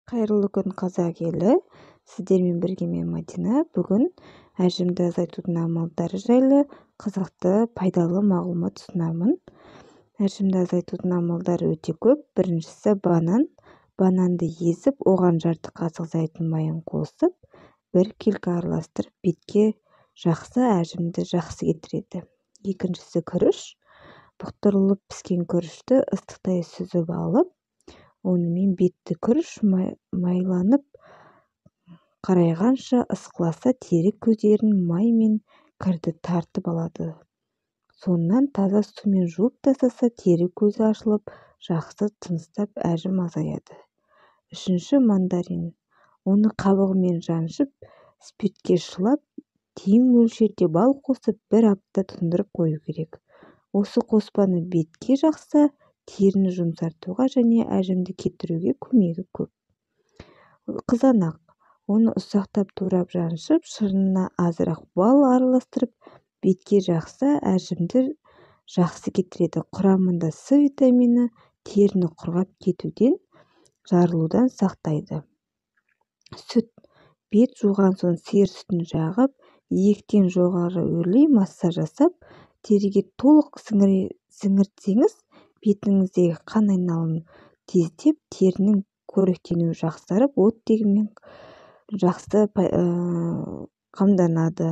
Қайырлы күн, қазақ елі. Сіздермен бірге мен Мадина. Бүгін әжімді азайтудың амалдары жайлы қызықты, пайдалы мағлұмат ұсынамын. Әжімді азайтудың амалдары өте көп. Біріншісі банан. Бананды езіп, оған жарты қасық зәйтүн майын қосып, бір келкі араластырып, бетке жақсы әжімді жақсы кетіреді. Екіншісі күріш. Бұқтырылып піскен күрішті ыстықтай сүзіп алып, онымен бетті күріш майланып қарайғанша ысқыласа, тері көздерін май мен кірді тартып алады. Сонан таза сумен жуып тастаса, тері көзі ашылып, жақсы тыныстап, әжім азаяды. Үшінші мандарин. Оны қабығымен жаншып, спиртке шылап, тең мөлшерде бал қосып, бір апта тұндырып қою керек. Осы қоспаны бетке жақса, теріні жұмсартуға және әжімді кетіруге көмегі көп. Қызанақ. Оны ұсақтап турап жаншып, шырынына азырақ бал араластырып, бетке жақса, әжімді жақсы кетіреді. Құрамында С витамині теріні құрғап кетуден, жарылудан сақтайды. Сүт. Бет жуған соң сиыр сүтін жағып, иектен жоғары өрлей массаж жасап, теріге толық сіңіртсеңіз, бетіңіздегі қан айналымын тездеп, терінің қоректенуі жақсарып, оттегімен жақсы қамданады.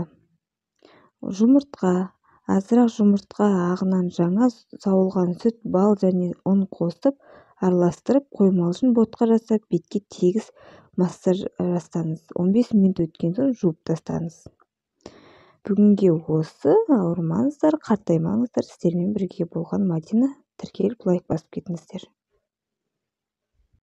Жұмыртқа. Азырақ жұмыртқа ағынан жаңа сауылған сүт, бал және ұн қосып, араластырып, қоймалжың ботқа жасап, бетке тегіс массаж жасаңыз. 15 минут өткен соң жуып тастаңыз. Бүгінге осы. Ауырмаңыздар, қартаймаңыздар. Сіздермен бірге болған Мадина. Тіркеліп лайк басып кетіңіздер.